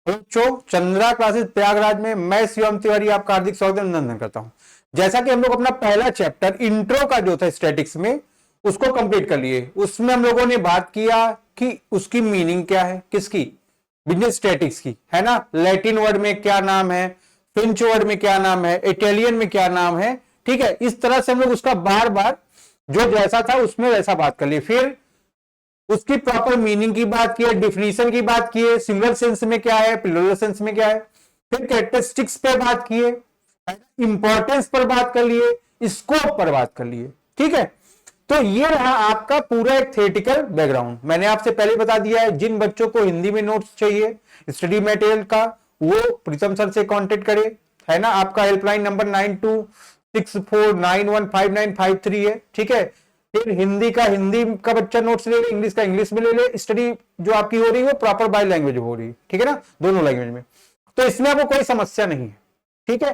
बच्चों, चंद्रा क्लासेस प्रयागराज में मैं शिवम तिवारी आपका हार्दिक स्वागत अभिनंदन करता हूं। जैसा कि हम लोग अपना पहला चैप्टर इंट्रो का जो था स्टैटिक्स में उसको कंप्लीट कर लिए। उसमें हम लोगों ने बात किया कि उसकी मीनिंग क्या है, किसकी, बिजनेस स्टैटिक्स की, है ना। लैटिन वर्ड में क्या नाम है, फ्रेंच वर्ड में क्या नाम है, इटालियन में क्या नाम है, ठीक है। इस तरह से हम लोग उसका बार बार जो जैसा था उसमें वैसा बात कर लिए। फिर उसकी प्रॉपर मीनिंग की बात की है, डिफिनीशन की बात की है, सिंगुलर सेंस में क्या है, प्लूरल सेंस में क्या है। फिर कैरेक्टरिस्टिक्स पे बात की है, इंपॉर्टेंस पर बात कर लिए, स्कोप पर बात कर लिए, ठीक है। तो ये रहा आपका पूरा एक थियोरेटिकल बैकग्राउंड। मैंने आपसे पहले बता दिया है, जिन बच्चों को हिंदी में नोट्स चाहिए स्टडी मटेरियल का, वो प्रीतम सर से कांटेक्ट करे, है ना। आपका हेल्पलाइन नंबर 9264915953 है, ठीक है। फिर हिंदी का बच्चा नोट्स ले ले, इंग्लिश का इंग्लिश में ले ले। स्टडी जो आपकी हो रही है वो प्रॉपर बाय लैंग्वेज हो रही है, ठीक है ना, दोनों लैंग्वेज में। तो इसमें आपको कोई समस्या नहीं है, ठीक है।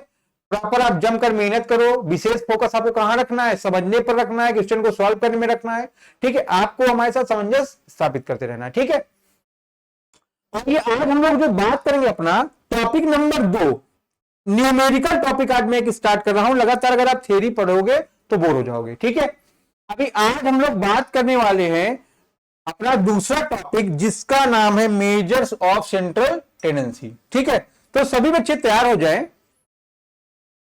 प्रॉपर आप जमकर मेहनत करो। विशेष फोकस आपको कहां रखना है, समझने पर रखना है, क्वेश्चन को सॉल्व करने में रखना है, ठीक है। आपको हमारे साथ सामंजस्य स्थापित करते रहना है, ठीक है। और ये आज हम लोग जो बात करेंगे अपना टॉपिक नंबर 2, न्यूमेरिकल टॉपिक आज मैं एक स्टार्ट कर रहा हूं। लगातार अगर आप थ्योरी पढ़ोगे तो बोर हो जाओगे, ठीक है। अभी आज हम लोग बात करने वाले हैं अपना दूसरा टॉपिक, जिसका नाम है मेजर्स ऑफ सेंट्रल टेंडेंसी, ठीक है। तो सभी बच्चे तैयार हो जाएं।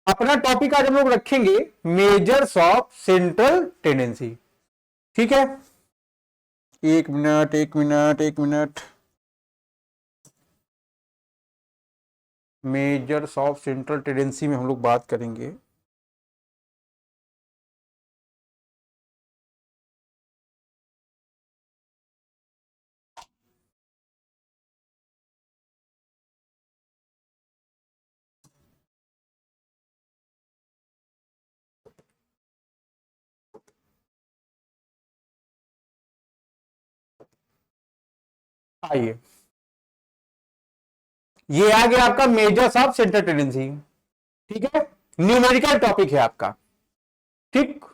अपना टॉपिक आज हम लोग रखेंगे मेजर्स ऑफ सेंट्रल टेंडेंसी, ठीक है। एक मिनट एक मिनट एक minute. Measures of central tendency में हम लोग बात करेंगे। आइए, ये आ गया आपका मेजर्स ऑफ सेंट्रल टेंडेंसी, ठीक है। न्यूमेरिकल टॉपिक है आपका, ठीक।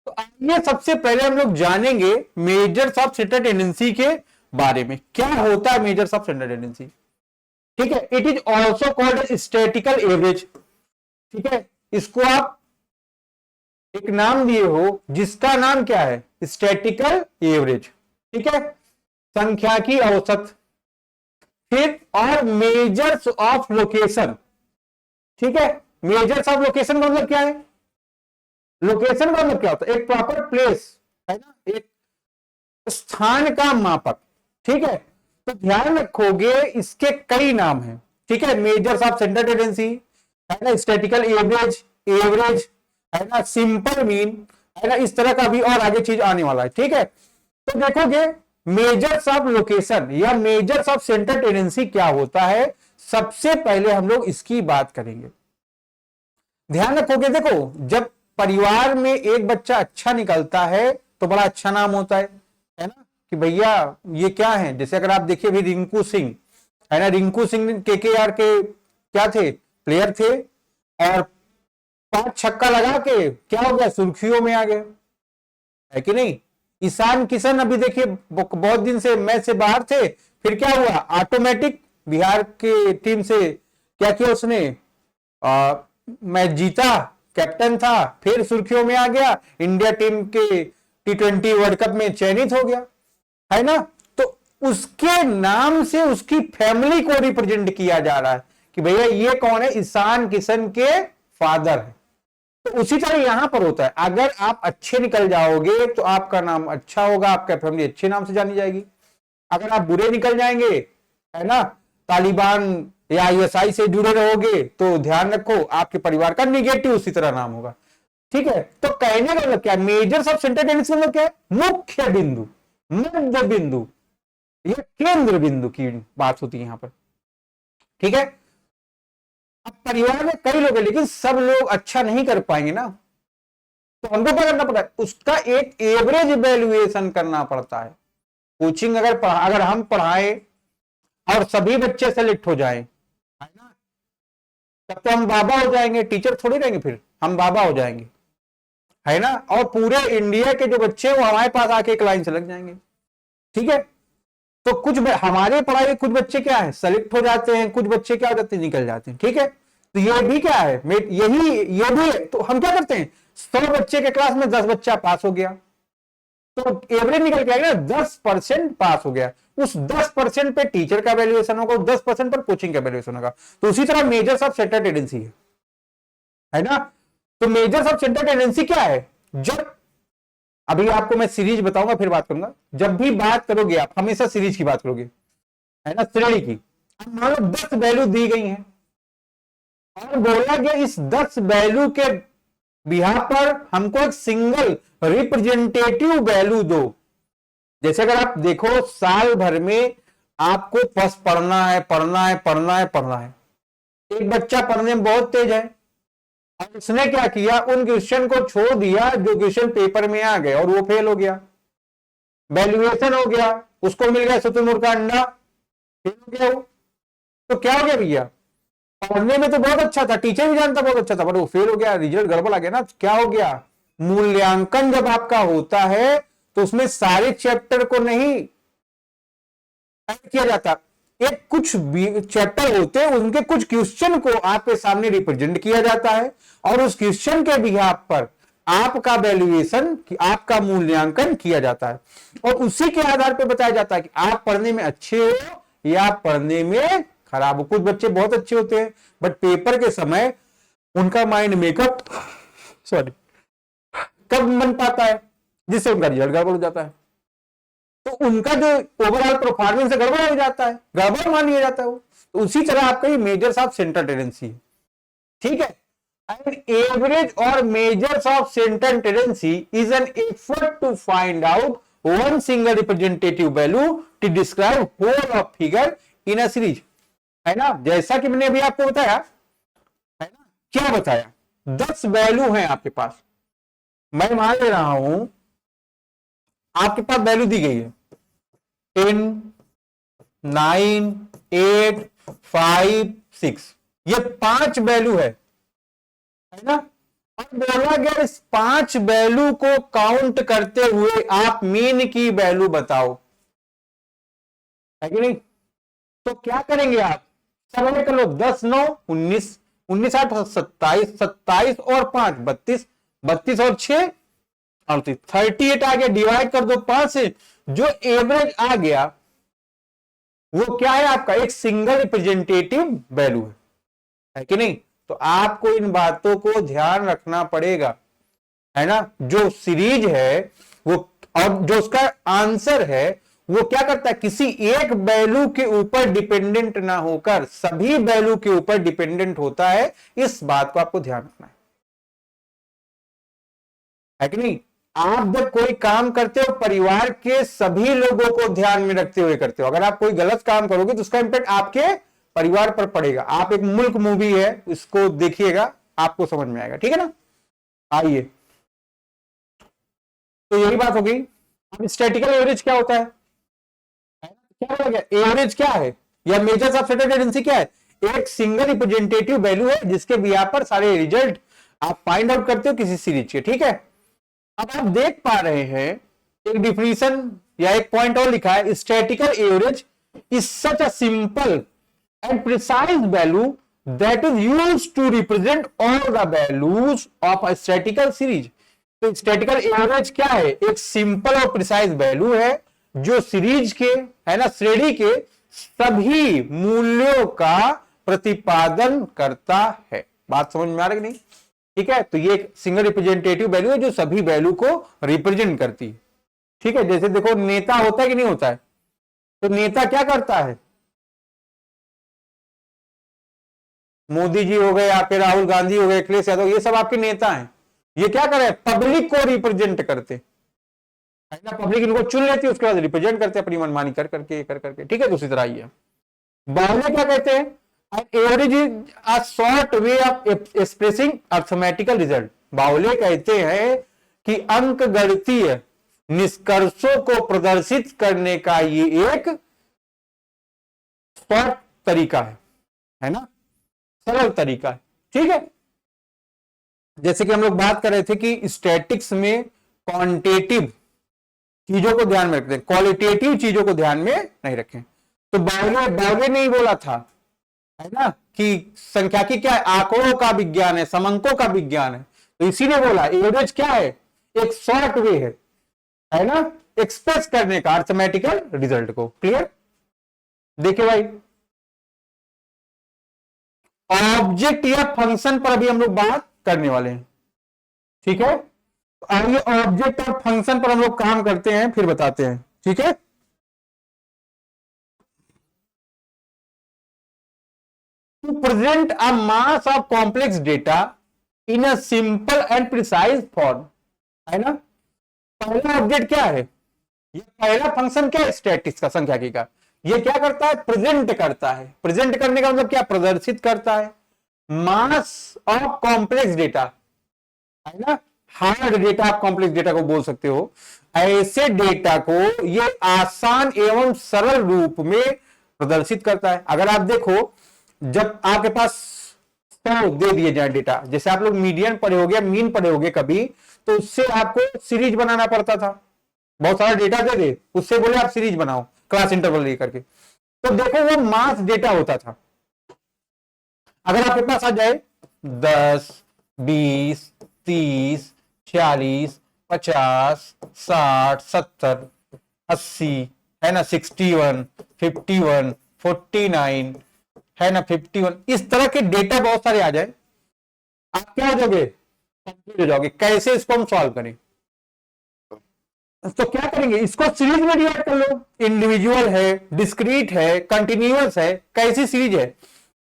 तो आइए सबसे पहले हम लोग जानेंगे मेजर्स ऑफ सेंट्रल टेंडेंसी के बारे में। क्या होता है मेजर्स ऑफ सेंट्रल टेंडेंसी, ठीक है। It is also called statistical average, ठीक है। इसको आप एक नाम दिए हो जिसका नाम क्या है, स्टैटिकल एवरेज, ठीक है, संख्याकी औसत। फिर और मेजर्स ऑफ लोकेशन, ठीक है। मेजर्स ऑफ लोकेशन का मतलब क्या है, लोकेशन का मतलब क्या होता है, एक प्रॉपर प्लेस, है ना, एक स्थान का मापक, ठीक है। तो ध्यान रखोगे इसके कई नाम हैं, ठीक है। मेजर्स ऑफ सेंट्रल टेंडेंसी, है ना, स्टैटिकल एवरेज, एवरेज, है ना, सिंपल मीन, है ना। इस तरह का भी और आगे चीज आने वाला है, ठीक है। तो देखोगे मेजर्स ऑफ लोकेशन या मेजर्स ऑफ सेंट्रल टेंडेंसी क्या होता है, सबसे पहले हम लोग इसकी बात करेंगे। ध्यान रखोगे, देखो जब परिवार में एक बच्चा अच्छा निकलता है तो बड़ा अच्छा नाम होता है ना, कि भैया ये क्या है। जैसे अगर आप देखिए अभी रिंकू सिंह, है ना, रिंकू सिंह केकेआर के क्या थे, प्लेयर थे, और 5 छक्का लगा के क्या हो गया, सुर्खियों में आ गए, है कि नहीं। ईशान किशन अभी देखिए बहुत दिन से मैच से बाहर थे, फिर क्या हुआ, ऑटोमेटिक बिहार के टीम से क्या किया उसने, मैच जीता, कैप्टन था, फिर सुर्खियों में आ गया, इंडिया टीम के T20 वर्ल्ड कप में चयनित हो गया, है ना। तो उसके नाम से उसकी फैमिली को रिप्रेजेंट किया जा रहा है कि भैया ये कौन है, ईशान किशन के फादर है। तो उसी तरह यहां पर होता है, अगर आप अच्छे निकल जाओगे तो आपका नाम अच्छा होगा, आपका फैमिली अच्छे नाम से जानी जाएगी। अगर आप बुरे निकल जाएंगे, है ना, तालिबान या ISI से जुड़े रहोगे, तो ध्यान रखो आपके परिवार का निगेटिव उसी तरह नाम होगा, ठीक है। तो कहने का मतलब क्या है, मेजर्स ऑफ सेंट्रल टेंडेंसी मतलब क्या है, मुख्य बिंदु, मध्य बिंदु या केंद्र बिंदु की बात होती है यहां पर, ठीक है। अब परिवार में कई लोग हैं लेकिन सब लोग अच्छा नहीं कर पाएंगे ना, तो हमको क्या करना पड़ता है, उसका एक एवरेज इवेल्युएशन करना पड़ता है। कोचिंग अगर हम पढ़ाएं और सभी बच्चे सेलेक्ट हो जाएं, है ना, तब तो हम बाबा हो जाएंगे, टीचर थोड़ी रहेंगे, फिर हम बाबा हो जाएंगे, है ना। और पूरे इंडिया के जो बच्चे वो हमारे पास आके एक लाइन से लग जाएंगे, ठीक है। तो कुछ हमारे पढ़ाई में कुछ बच्चे क्या है सेलेक्ट हो जाते हैं, कुछ बच्चे क्या हो जाते हैं निकल जाते हैं, ठीक है। तो ये भी क्या है, यही ये भी, तो हम क्या करते हैं 100 बच्चे के क्लास में 10 बच्चा पास हो गया, तो एवरेज निकल के आएगा 10% पास हो गया। उस 10% पे टीचर का वैल्यूएशन होगा, 10% पर कोचिंग का वैल्यूएशन होगा। तो उसी तरह मेजर्स ऑफ सेंटर टेंडेंसी है ना। तो मेजर्स ऑफ सेंटर टेंडेंसी क्या है, जब अभी आपको मैं सीरीज बताऊंगा फिर बात करूंगा, जब भी बात करोगे आप हमेशा सीरीज की बात करोगे, है ना, श्रेणी की। मान लो 10 वैल्यू दी गई हैं और बोला गया इस 10 वैल्यू के बिहार पर हमको एक सिंगल रिप्रेजेंटेटिव वैल्यू दो। जैसे अगर आप देखो साल भर में आपको फर्स्ट पढ़ना है, पढ़ना है, पढ़ना है, पढ़ना है। एक बच्चा पढ़ने में बहुत तेज है और उसने क्या किया, उन क्वेश्चन को छोड़ दिया जो क्वेश्चन पेपर में आ गए और वो फेल हो गया, वैल्यूएशन हो गया, उसको मिल गया शुतुरमुर्ग का अंडा, फेल हो गया वो। तो क्या हो गया भैया, पढ़ने में तो बहुत अच्छा था, टीचर भी जानता बहुत अच्छा था, पर वो फेल हो गया, रिजल्ट गड़बड़ आ गया ना। क्या हो गया, मूल्यांकन जब आपका होता है तो उसमें सारे चैप्टर को नहीं किया जाता, एक कुछ चैप्टर होते हैं उनके कुछ क्वेश्चन को आपके सामने रिप्रेजेंट किया जाता है और उस क्वेश्चन के बिहाफ पर आपका वैल्यूएशन, आपका मूल्यांकन किया जाता है और उसी के आधार पर बताया जाता है कि आप पढ़ने में अच्छे हो या पढ़ने में खराब हो। कुछ बच्चे बहुत अच्छे होते हैं बट पेपर के समय उनका माइंड मेकअप सॉरी कब बन पाता है जिससे उनका रिजल्ट गड़बड़ हो जाता है, तो उनका जो ओवरऑल परफॉर्मेंस गड़बड़ हो जाता है, गड़बड़ मान लिया जाता है वो। तो उसी तरह आपका ये मेजर्स ऑफ सेंटर टेंडेंसी है, ठीक है। एंड एवरेज और measures of centre tendency is an effort to find out one single representative value to describe whole of figure in a series, है ना। जैसा कि मैंने अभी आपको बताया, है ना, क्या बताया, 10 वैल्यू हैं आपके पास। मैं मान ले रहा हूं आपके पास वैल्यू दी गई है 10, 9, 8, 5, 6, ये 5 वैल्यू है ना। और बोला गया इस 5 वैल्यू को काउंट करते हुए आप मीन की वैल्यू बताओ, है कि नहीं। तो क्या करेंगे आप, सब कर लो, 10, 9, 19, 19, 8, 27, 27 और 5, 32, 32 और 6, 38, 38 आ गया, डिवाइड कर दो 5 से, जो एवरेज आ गया वो क्या है आपका, एक सिंगल रिप्रेजेंटेटिव वैल्यू है कि नहीं। तो आपको इन बातों को ध्यान रखना पड़ेगा, है ना। जो सीरीज है वो और जो उसका आंसर है वो क्या करता है, किसी एक वैल्यू के ऊपर डिपेंडेंट ना होकर सभी वैल्यू के ऊपर डिपेंडेंट होता है। इस बात को आपको ध्यान रखना है कि नहीं। आप जब कोई काम करते हो परिवार के सभी लोगों को ध्यान में रखते हुए करते हो। अगर आप कोई गलत काम करोगे तो उसका इंपैक्ट आपके परिवार पर पड़ेगा। आप एक मुल्क मूवी है, इसको देखिएगा, आपको समझ में आएगा, ठीक है ना। आइए, तो यही बात हो गई। अब स्टैटिकल एवरेज क्या होता है, क्या हो गया, एवरेज क्या है या मेजर्स ऑफ सेंटर टेंडेंसी क्या है, एक सिंगल रिप्रेजेंटेटिव वैल्यू है जिसके बिहार पर सारे रिजल्ट आप फाइंड आउट करते हो किसी सीरीज के, ठीक है। अब आप देख पा रहे हैं एक डिफिनीशन या एक पॉइंट और लिखा है, statistical average is such a simple and precise value that is used to represent all the values of a statistical series। तो स्टैटिकल एवरेज क्या है, एक सिंपल और प्रिसाइज वैल्यू है जो सीरीज के, है ना, श्रेणी के सभी मूल्यों का प्रतिपादन करता है। बात समझ में आ रही नहीं, ठीक है। तो ये एक सिंगल रिप्रेजेंटेटिव वैल्यू है जो सभी वैल्यू को रिप्रेजेंट करती है, ठीक है। जैसे देखो नेता होता है कि नहीं होता है, तो नेता क्या करता है, मोदी जी हो गए, आपके राहुल गांधी हो गए, अखिलेश यादव, ये सब आपके नेता हैं। ये क्या करे, पब्लिक को रिप्रेजेंट करते, है ना। पब्लिक इनको चुन लेती है, उसके बाद रिप्रेजेंट करते अपनी मनमानी कर करके, ठीक है। दूसरी तरह ये बावले क्या कहते हैं, average is a short way of expressing arithmetical result. Bowley कहते हैं कि अंक गणितीय निष्कर्षों को प्रदर्शित करने का ये एक शॉर्ट तरीका है ना, सरल तरीका है, ठीक है। जैसे कि हम लोग बात कर रहे थे कि स्टैटिक्स में क्वांटिटेटिव चीजों को ध्यान में रखते हैं, क्वालिटेटिव चीजों को ध्यान में नहीं रखें। तो बावले ने ही बोला था, है ना, कि संख्याकी क्या है, आंकड़ों का विज्ञान है, समंकों का विज्ञान है। तो इसी ने बोला एवरेज क्या है, एक शॉर्ट वे है ना, एक्सप्रेस करने का अर्थमेटिकल रिजल्ट को। क्लियर? देखिए भाई, ऑब्जेक्ट या फंक्शन पर अभी हम लोग बात करने वाले हैं, ठीक है। तो आइए ऑब्जेक्ट और फंक्शन पर हम लोग काम करते हैं, फिर बताते हैं, ठीक है। To present a mass of complex data in a simple and precise form, है ना। पहला ऑब्जेक्ट क्या है, ये पहला फंक्शन क्या है, स्टैटिस्टिक्स का, संख्याकी का। ये क्या करता है, प्रेजेंट करता है। प्रेजेंट करने का मतलब क्या, प्रदर्शित करता है मास ऑफ कॉम्प्लेक्स डेटा, है ना। हार्ड डेटा, आप कॉम्प्लेक्स डेटा को बोल सकते हो। ऐसे डेटा को ये आसान एवं सरल रूप में प्रदर्शित करता है। अगर आप देखो, जब आपके पास 100 दे दिए जाए डेटा, जैसे आप लोग मीडियन पढ़े होगे, मीन पढ़े होगे कभी, तो उससे आपको सीरीज बनाना पड़ता था। बहुत सारा डेटा दे दे, उससे बोले आप सीरीज बनाओ क्लास इंटरवल लेकर के, तो देखो वो मास डेटा होता था। अगर आपके पास आ जाए 10, 20, 30, 40, 50, 60, 70, 80, है ना, 61, 51, 49, है ना, 51, इस तरह के डेटा बहुत सारे आ जाए, आप क्या हो जाओगे, कंफ्यूज हो जाओगे, कैसे इसको हम सॉल्व करें। तो क्या करेंगे, इसको सीरीज में डिवाइड कर लो। इंडिविजुअल है, डिस्क्रीट है, कंटिन्यूअस है, कैसी सीरीज है,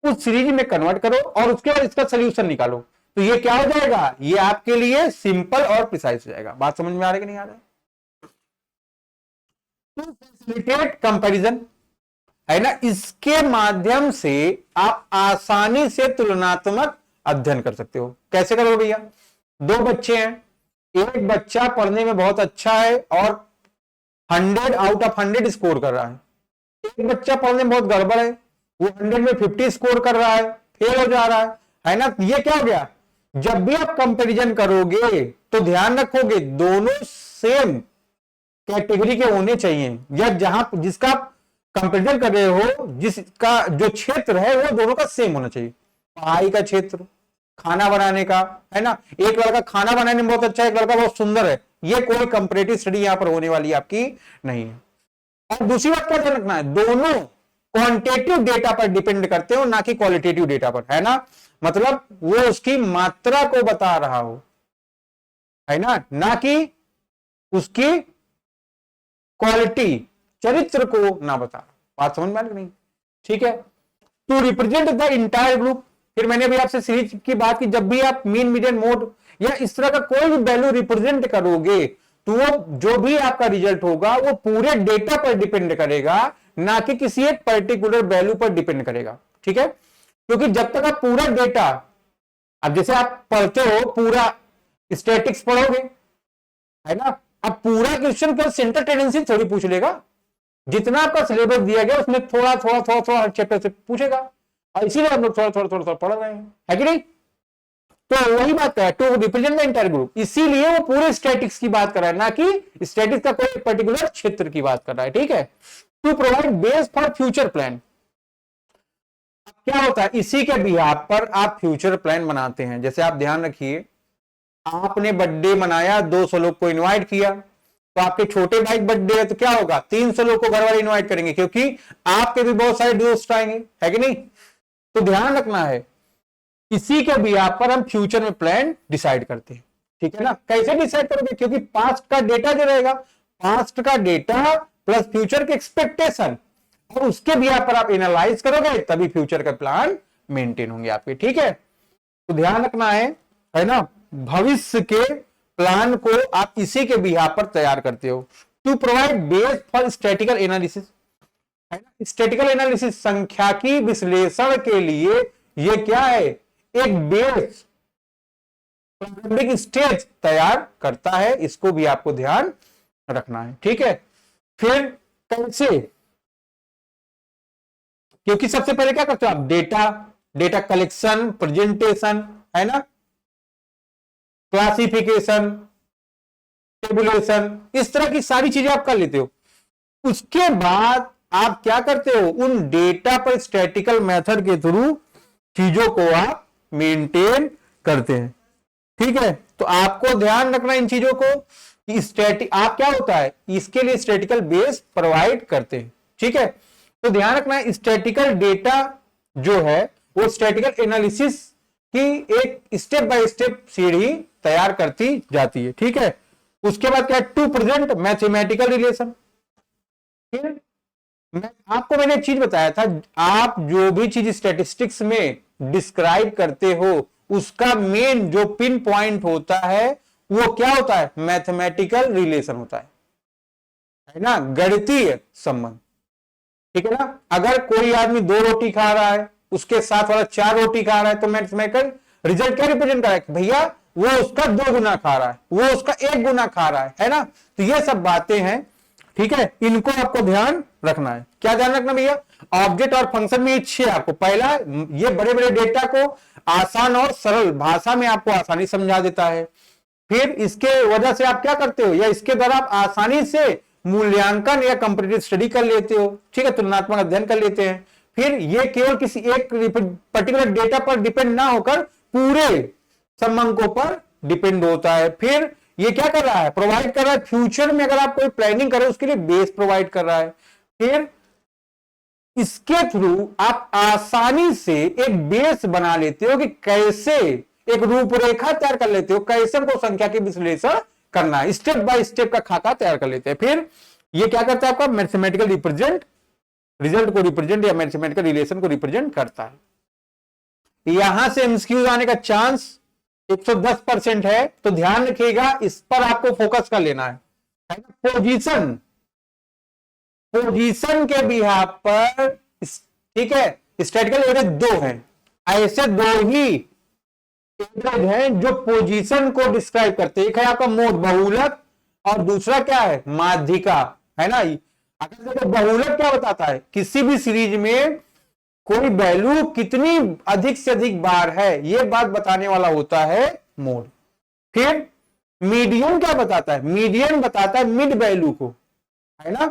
उस सीरीज में कन्वर्ट करो और उसके बाद इसका सोल्यूशन निकालो। तो ये क्या हो जाएगा, ये आपके लिए सिंपल और प्रिसाइज हो जाएगा। बात समझ में आ रहा है कि नहीं आ रहा है? टू फैसिलिटेट कंपैरिजन, है ना, इसके माध्यम से आप आसानी से तुलनात्मक अध्ययन कर सकते हो। कैसे करोगे भैया, दो बच्चे हैं, एक बच्चा पढ़ने में बहुत अच्छा है और 100 आउट ऑफ 100 स्कोर कर रहा है, एक बच्चा पढ़ने में बहुत गड़बड़ है, वो 100 में 50 स्कोर कर रहा है, फेल हो जा रहा है ना। ये क्या हो गया, जब भी आप कंपैरिजन करोगे तो ध्यान रखोगे दोनों सेम कैटेगरी के होने चाहिए, या जहां जिसका कंपैरिजन कर रहे हो, जिसका जो क्षेत्र है वो दोनों का सेम होना चाहिए। पढ़ाई का क्षेत्र, खाना बनाने का, है ना, एक लड़का खाना बनाने में बहुत अच्छा है, एक लड़का बहुत सुंदर है, ये कोई कंपैरेटिव स्टडी यहां पर होने वाली आपकी नहीं है। और दूसरी बात क्या ध्यान रखना है, दोनों क्वांटिटेटिव डेटा पर डिपेंड करते हो, ना कि क्वालिटेटिव डेटा पर, है ना। मतलब वो उसकी मात्रा को बता रहा हो, है ना कि उसकी क्वालिटी, चरित्र को ना बता। बात समझ में आ रही नहीं? ठीक है। To represent the entire group, फिर मैंने भी आपसे सीरीज की बात की, जब भी आप मीन, मीडियन, मोड या इस तरह का कोई भी वैल्यू रिप्रेजेंट करोगे तो वो जो भी आपका रिजल्ट होगा वो पूरे डेटा पर डिपेंड करेगा, ना कि किसी एक पर्टिकुलर वैल्यू पर डिपेंड करेगा। ठीक है, क्योंकि जब तक आप पूरा डेटा, अब जैसे आप पढ़ते हो पूरा स्टैटिक्स पढ़ोगे, है ना, अब पूरा क्वेश्चन केवल सेंटर टेंडेंसी थोड़ी पूछ लेगा, जितना आपका सिलेबस दिया गया उसमें थोड़ा थोड़ा थोड़ा थोड़ा हर चैप्टर से पूछेगा, और इसीलिए हम लोग थोड़ा थोड़ा थोड़ा थोड़ा पढ़ रहे हैं, है कि नहीं। तो वही बात है, to represent the entire group, इसीलिए वो पूरे स्टैटिक्स की बात कर रहा है, ना कि स्टैटिक्स का कोई पर्टिकुलर क्षेत्र की बात कर रहा है। ठीक है, to provide base for future plan, क्या होता है, इसी के बिहाफ पर आप फ्यूचर प्लान बनाते हैं। जैसे आप ध्यान रखिए, आपने बर्थडे मनाया, 200 लोग को इनवाइट किया, तो आपके छोटे भाई बर्थडे है तो क्या होगा, 300 लोग को घर वाले इनवाइट करेंगे, क्योंकि आपके भी बहुत सारे दोस्त आएंगे, है कि नहीं। तो ध्यान रखना है, इसी के बिहाफ पर हम फ्यूचर में प्लान डिसाइड करते हैं। ठीक है ना, कैसे डिसाइड करोगे, क्योंकि पास्ट का डेटा जो रहेगा, पास्ट का डेटा प्लस फ्यूचर के एक्सपेक्टेशन, और उसके बिहाफ पर आप एनालाइज करोगे, तभी फ्यूचर का प्लान मेंटेन होंगे आपके। ठीक है, तो ध्यान रखना है ना, भविष्य के प्लान को आप इसी के बिहाफ पर तैयार करते हो। To provide base for statical analysis, है ना, स्टैटिकल एनालिसिस संख्याकी विश्लेषण के लिए ये क्या है, एक बेस, प्रारंभिक स्टेज तैयार करता है, इसको भी आपको ध्यान रखना है। ठीक है, फिर कैसे, क्योंकि सबसे पहले क्या करते हो आप, डेटा कलेक्शन, प्रेजेंटेशन, है ना, क्लासिफिकेशन, टेबुलेशन, इस तरह की सारी चीजें आप कर लेते हो। उसके बाद आप क्या करते हो, उन डेटा पर स्टैटिकल मेथड के थ्रू चीजों को आप मेंटेन करते हैं। ठीक है, तो आपको ध्यान रखना इन चीजों को कि स्टैटिक आप क्या होता है, इसके लिए स्टैटिकल बेस प्रोवाइड करते हैं। ठीक है, तो ध्यान रखना स्टैटिकल डेटा जो है वो स्टैटिकल एनालिसिस की एक स्टेप बाय स्टेप सीढ़ी तैयार करती जाती है। ठीक है, उसके बाद क्या, टू प्रेजेंट मैथमेटिकल रिलेशन। ठीक है, मैंने एक चीज बताया था, आप जो भी चीज स्टैटिस्टिक्स में डिस्क्राइब करते हो उसका मेन जो पिन पॉइंट होता है वो क्या होता है, मैथमेटिकल रिलेशन होता है ना, गणितीय संबंध। ठीक है ना, अगर कोई आदमी 2 रोटी खा रहा है, उसके साथ वाला 4 रोटी खा रहा है, तो मैथमेटिकल रिजल्ट क्या रिप्रेजेंट कर रहा है, भैया वो उसका 2 गुना खा रहा है, वो उसका 1 गुना खा रहा है ना। तो ये सब बातें हैं। ठीक है, इनको आपको ध्यान रखना है। क्या ध्यान रखना भैया, ऑब्जेक्ट और फंक्शन में इच्छे आपको पहला, ये बड़े बड़े डेटा को आसान और सरल भाषा में आपको आसानी समझा देता है। फिर इसके वजह से आप क्या करते हो, या इसके द्वारा आप आसानी से मूल्यांकन या कंपैरेटिव स्टडी कर लेते हो। ठीक है, तुलनात्मक अध्ययन कर लेते हैं। फिर ये केवल किसी एक पर्टिकुलर डेटा पर डिपेंड ना होकर पूरे संबंधों पर डिपेंड होता है। फिर ये क्या कर रहा है, प्रोवाइड कर रहा है, फ्यूचर में अगर आप कोई प्लानिंग करें उसके लिए बेस प्रोवाइड कर रहा है। फिर इसके थ्रू आप आसानी से एक बेस बना लेते हो कि कैसे एक रूपरेखा तैयार कर लेते हो, कैसे हमको संख्या के विश्लेषण करना है, स्टेप बाय स्टेप का खाका तैयार कर लेते हैं। फिर ये क्या करता है, आपका मैथमेटिकल रिप्रेजेंट, रिजल्ट को रिप्रेजेंट या मैथमेटिकल रिलेशन को रिप्रेजेंट करता है। यहां से एमसीक्यूज आने का चांस 110% है, तो ध्यान रखिएगा, इस पर आपको फोकस कर लेना है ना। पोजीशन, पोजीशन के बिहाफ पर, ठीक है, स्टैटिकल एवरेज 2 है, ऐसे 2 ही एवरेज हैं जो पोजीशन को डिस्क्राइब करते हैं। एक है आपका मोड बहुलक और दूसरा क्या है, माध्यिका, है ना। अगर देखो बहुलक क्या बताता है, किसी भी सीरीज में कोई वैल्यू कितनी अधिक से अधिक बार है यह बात बताने वाला होता है मोड। फिर मीडियन क्या बताता है, मीडियन बताता है मिड वैल्यू को, है ना।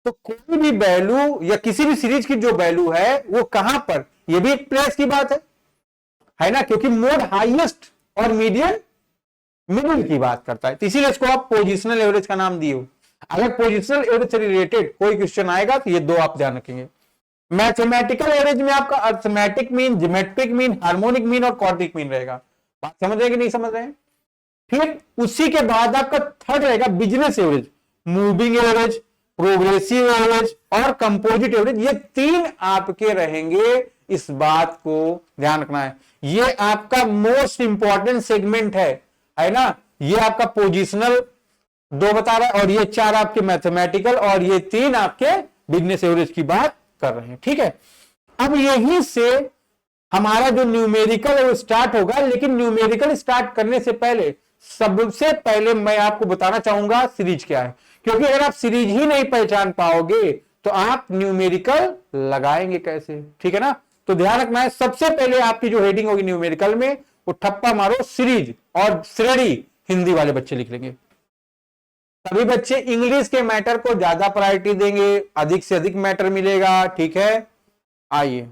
तो कोई भी वैल्यू या किसी भी सीरीज की जो वैल्यू है वो कहां पर, यह भी एक प्लेस की बात है ना, क्योंकि मोड हाईएस्ट और मीडियन मिडिल की बात करता है, तो इसीलिए इसको आप पोजिशनल एवरेज का नाम दिए हो। अगर पोजिशनल एवरेज से रिलेटेड कोई क्वेश्चन आएगा तो ये 2 आप ध्यान रखेंगे। मैथमेटिकल एवरेज में आपका arithmetic mean, geometric mean, harmonic mean और क्वाड्रिक मीन रहेगा। बात समझ रहे हैं कि नहीं समझ रहे हैं। फिर उसी के बाद आपका थर्ड रहेगा business average, moving average, progressive average और कंपोजिट एवरेज। ये 3 आपके रहेंगे, इस बात को ध्यान रखना है। ये आपका मोस्ट इंपॉर्टेंट सेगमेंट है ना। ये आपका पोजिशनल 2 बता रहा है और ये 4 आपके मैथमेटिकल और ये 3 आपके बिजनेस एवरेज की बात कर रहे हैं। ठीक है, अब यहीं से हमारा जो न्यूमेरिकल है वो स्टार्ट होगा, लेकिन न्यूमेरिकल स्टार्ट करने से पहले सबसे पहले मैं आपको बताना चाहूंगा सीरीज क्या है, क्योंकि अगर आप सीरीज ही नहीं पहचान पाओगे तो आप न्यूमेरिकल लगाएंगे कैसे। ठीक है ना, तो ध्यान रखना है, सबसे पहले आपकी जो हेडिंग होगी न्यूमेरिकल में वो ठप्पा मारो सीरीज और श्रेणी, हिंदी वाले बच्चे लिख लेंगे। सभी बच्चे इंग्लिश के मैटर को ज्यादा प्रायोरिटी देंगे, अधिक से अधिक मैटर मिलेगा। ठीक है, आइए,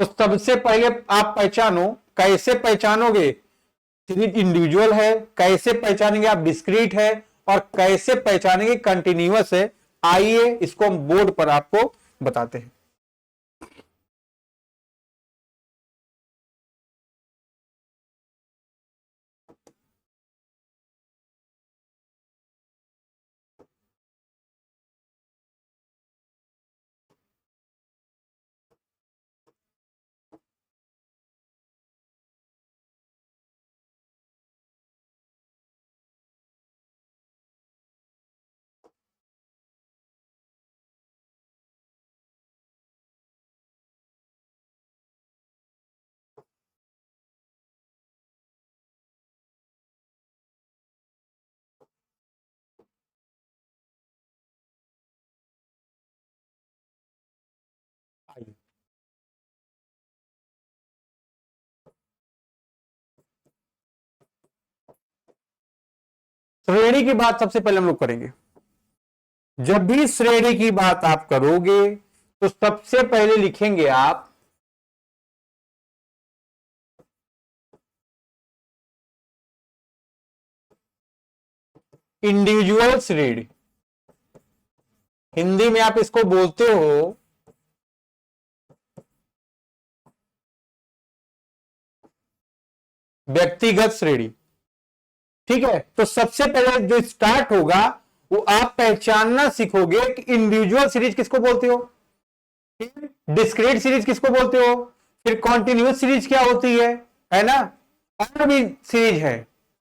तो सबसे पहले आप पहचानो, कैसे पहचानोगे सीरीज इंडिविजुअल है, कैसे पहचानेंगे आप डिस्क्रीट है, और कैसे पहचानेंगे कंटिन्यूअस है। आइए इसको हम बोर्ड पर आपको बताते हैं। श्रेणी की बात सबसे पहले हम लोग करेंगे। जब भी श्रेणी की बात आप करोगे तो सबसे पहले लिखेंगे आप इंडिविजुअल श्रेणी। हिंदी में आप इसको बोलते हो व्यक्तिगत श्रेणी। ठीक है, तो सबसे पहले जो स्टार्ट होगा वो आप पहचानना सीखोगे कि इंडिविजुअल सीरीज किसको बोलते हो, डिस्क्रीट सीरीज किसको बोलते हो, फिर कॉन्टिन्यूस सीरीज क्या होती है ना, और भी सीरीज है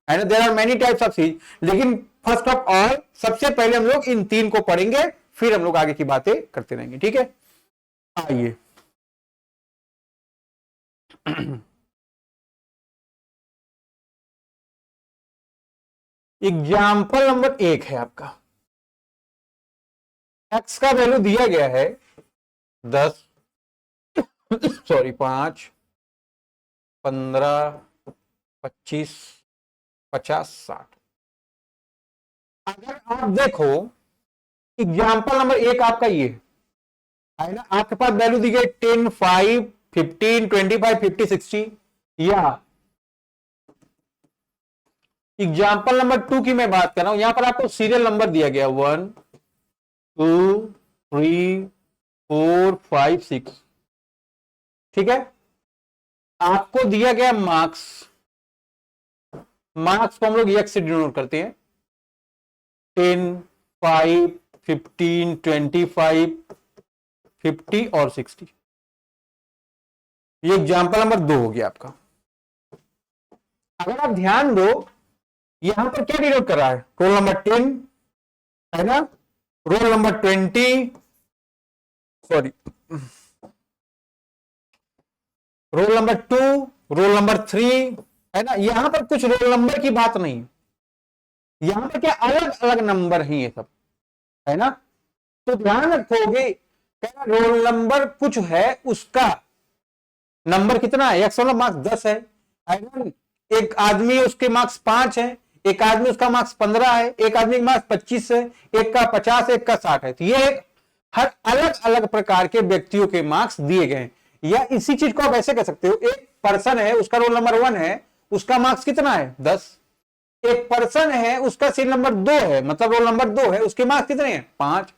ना, there are many types of series. लेकिन फर्स्ट ऑफ ऑल सबसे पहले हम लोग इन तीन को पढ़ेंगे, फिर हम लोग आगे की बातें करते रहेंगे। ठीक है, आइए एग्जाम्पल नंबर 1 है आपका। एक्स का वैल्यू दिया गया है 10 सॉरी 5, 15, 25, 50, 60। अगर आप देखो एग्जाम्पल नंबर 1 आपका ये है ना, आपके पास वैल्यू दी गई 10, 5, 15, 25, 50, 60। या एग्जाम्पल नंबर 2 की मैं बात कर रहा हूं, यहां पर आपको सीरियल नंबर दिया गया 1, 2, 3, 4, 5, 6। ठीक है, आपको दिया गया मार्क्स, मार्क्स को हम लोग एक्स से डिनोट करते हैं, 10, 5, 15, 25, 50 और 60। ये एग्जाम्पल नंबर 2 हो गया आपका। अगर आप ध्यान दो यहां पर क्या डिनोट कर रहा है, रोल नंबर 10 है ना, roll number 20, sorry roll number 2, roll number 3 है ना। यहां पर कुछ रोल नंबर की बात नहीं, यहां पर क्या अलग अलग नंबर ही है सब, है ना। तो ध्यान रखोगे क्या रोल नंबर कुछ है उसका नंबर कितना है, एक्स वाला मार्क्स 10 है ना? एक आदमी उसके मार्क्स 5 है, एक आदमी उसका मार्क्स 15 है, एक आदमी का मार्क्स 25 है, एक का 50 है, एक का 60 है। तो ये हर अलग अलग प्रकार के व्यक्तियों के मार्क्स दिए गए हैं। या इसी चीज को आप ऐसे कह सकते हो, एक पर्सन है उसका रोल नंबर 1 है, उसका मार्क्स कितना है 10। एक पर्सन है उसका सील नंबर 2 है, मतलब रोल नंबर 2 है, उसके मार्क्स कितने हैं 5।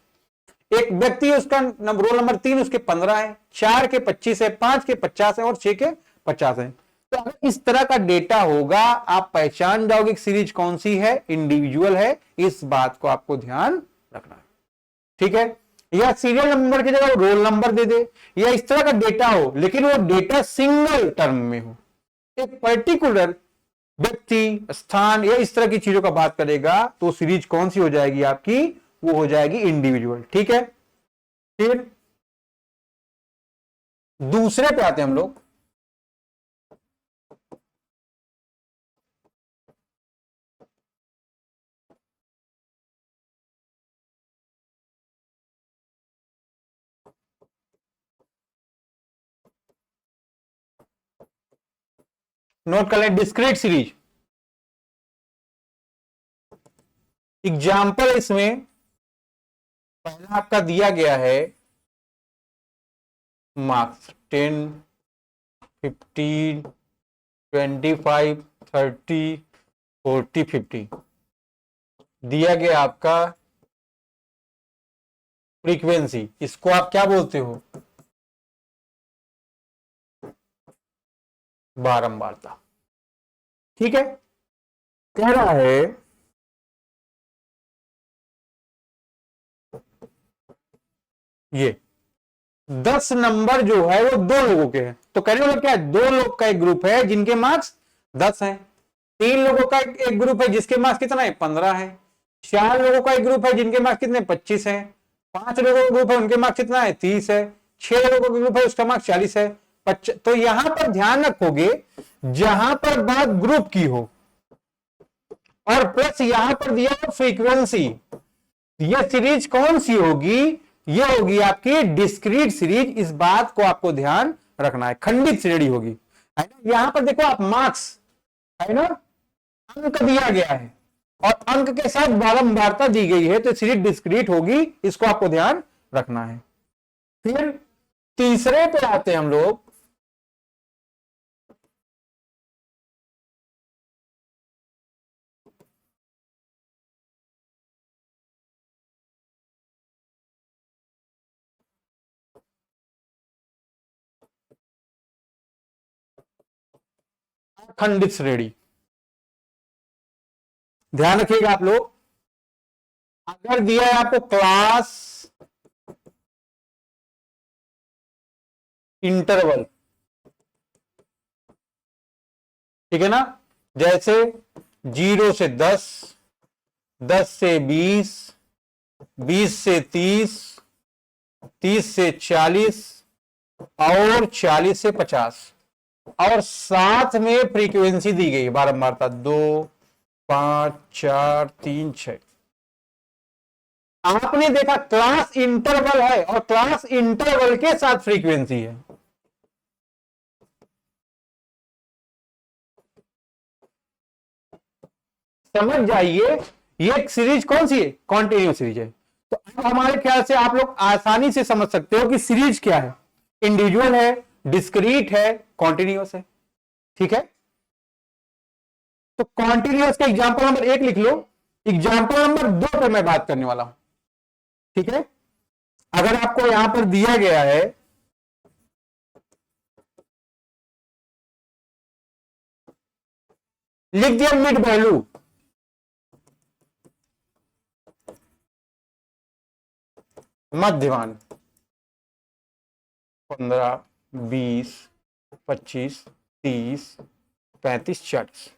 एक व्यक्ति है उसका रोल नंबर 3, उसके 15 है, 4 के 25 है, 5 के 50 है और 6 के 50 है। तो अगर इस तरह का डेटा होगा आप पहचान जाओगे सीरीज कौन सी है, इंडिविजुअल है। इस बात को आपको ध्यान रखना है। ठीक है, या सीरियल नंबर की जगह रोल नंबर दे दे, या इस तरह का डेटा हो लेकिन वो डेटा सिंगल टर्म में हो, एक पर्टिकुलर व्यक्ति, स्थान या इस तरह की चीजों का बात करेगा, तो सीरीज कौन सी हो जाएगी आपकी, वो हो जाएगी इंडिविजुअल। ठीक है, फिर दूसरे पे आते हैं हम लोग। नोट कर लें डिस्क्रीट सीरीज। एग्जाम्पल इसमें पहला आपका दिया गया है मार्क्स 10, 15, 25, 30, 40, 50 दिया गया आपका फ्रीक्वेंसी, इसको आप क्या बोलते हो, बारंबारता। ठीक है, कह रहा है ये 10 नंबर जो है वो 2 लोगों के हैं। तो कहने वाला क्या है, 2 लोग का एक ग्रुप है जिनके मार्क्स 10 हैं, 3 लोगों का एक ग्रुप है जिसके मार्क्स कितना है 15 है, 4 लोगों का एक ग्रुप है जिनके मार्क्स कितने 25 है, 5 लोगों का ग्रुप है उनके मार्क्स कितना है 30 है, 6 लोगों का ग्रुप है उसका मार्क्स 40 है। तो यहां पर ध्यान रखोगे जहां पर बात ग्रुप की हो और प्लस यहां पर दिया हो फ्रीक्वेंसी, यह सीरीज कौन सी होगी, यह होगी आपकी डिस्क्रीट सीरीज। इस बात को आपको ध्यान रखना है, खंडित श्रेणी होगी, है ना। यहां पर देखो आप मार्क्स है ना, अंक दिया गया है, और अंक के साथ बारंबारता दी गई है तो सीरीज डिस्क्रीट होगी, इसको आपको ध्यान रखना है। फिर तीसरे पे आते हैं हम लोग, अखंडित श्रेणी। ध्यान रखिएगा आप लोग, अगर दिया है आपको क्लास इंटरवल, ठीक है ना, जैसे 0 से 10, 10 से 20, 20 से 30, 30 से 40 और 40 से 50, और साथ में फ्रीक्वेंसी दी गई है बारंबारता 2, 5, 4, 3, 6। आपने देखा क्लास इंटरवल है और क्लास इंटरवल के साथ फ्रीक्वेंसी है। समझ जाइए, ये एक सीरीज कौन सी है, कॉन्टिन्यूस सीरीज है। तो अब हमारे ख्याल से आप लोग आसानी से समझ सकते हो कि सीरीज क्या है, इंडिविजुअल है, डिस्क्रीट है, कॉन्टिन्यूस है। ठीक है, तो कॉन्टिन्यूस का एग्जांपल नंबर 1 लिख लो, एग्जांपल नंबर 2 पर मैं बात करने वाला हूं। ठीक है, अगर आपको यहां पर दिया गया है लिख दिया मिड वैल्यू, मध्यमान 15, 20, 25, 30, 35, 40,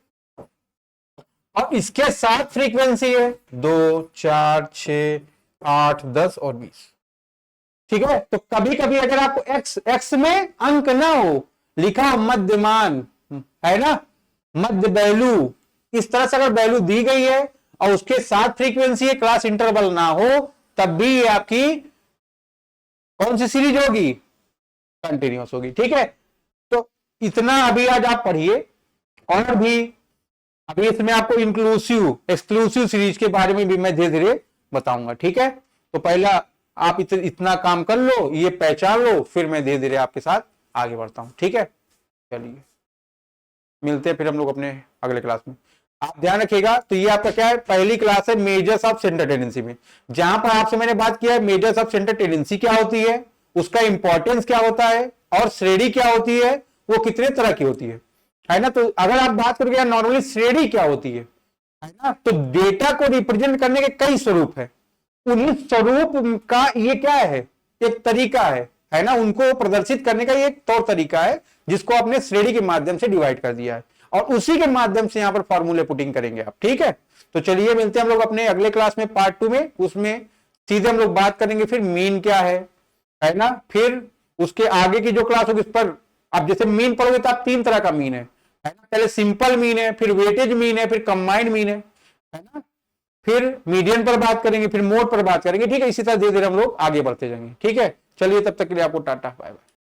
और इसके साथ फ्रीक्वेंसी है 2, 4, 6, 8, 10 और 20। ठीक है, तो कभी कभी अगर आपको एक्स में अंक ना हो, लिखा मध्यमान है ना, मध्य वैल्यू, इस तरह से अगर वैल्यू दी गई है और उसके साथ फ्रीक्वेंसी है, क्लास इंटरवल ना हो, तब भी ये आपकी कौन सी सीरीज होगी, कंटिन्यूअस होगी। ठीक है, तो इतना अभी आज आप पढ़िए, और भी अभी इसमें आपको इंक्लूसिव एक्सक्लूसिव सीरीज के बारे में भी मैं धीरे धीरे बताऊंगा। ठीक है, तो पहला आप इतना काम कर लो, ये पहचान लो, फिर मैं धीरे धीरे आपके साथ आगे बढ़ता हूं। ठीक है, चलिए मिलते हैं फिर हम लोग अपने अगले क्लास में। आप ध्यान रखिएगा, तो ये आपका क्या है, पहली क्लास है मेजर्स ऑफ सेंटर टेंडेंसी में, जहां पर आपसे मैंने बात किया है मेजर्स ऑफ सेंटर टेंडेंसी क्या होती है, उसका इंपॉर्टेंस क्या होता है, और श्रेणी क्या होती है, वो कितने तरह की होती है ना। तो अगर आप बात करोगे नॉर्मली श्रेणी क्या होती है ना, तो डेटा को रिप्रेजेंट करने के कई स्वरूप है, उन्हीं स्वरूप का ये क्या है, एक तरीका है ना, उनको प्रदर्शित करने का ये एक तौर तरीका है, जिसको आपने श्रेणी के माध्यम से डिवाइड कर दिया है, और उसी के माध्यम से यहां पर फॉर्मूले पुटिंग करेंगे आप। ठीक है, तो चलिए मिलते हैं हम लोग अपने अगले क्लास में पार्ट 2 में, उसमें सीधे हम लोग बात करेंगे फिर मीन क्या है ना, फिर उसके आगे की जो क्लास होगी उस पर आप जैसे मीन पढ़ोगे तो आप 3 तरह का मीन है ना, पहले सिंपल मीन है, फिर वेटेज मीन है, फिर कंबाइंड मीन है ना, फिर मीडियन पर बात करेंगे, फिर मोड पर बात करेंगे। ठीक है, इसी तरह धीरे धीरे हम लोग आगे बढ़ते जाएंगे। ठीक है, चलिए तब तक के लिए आपको टाटा बाय बाय।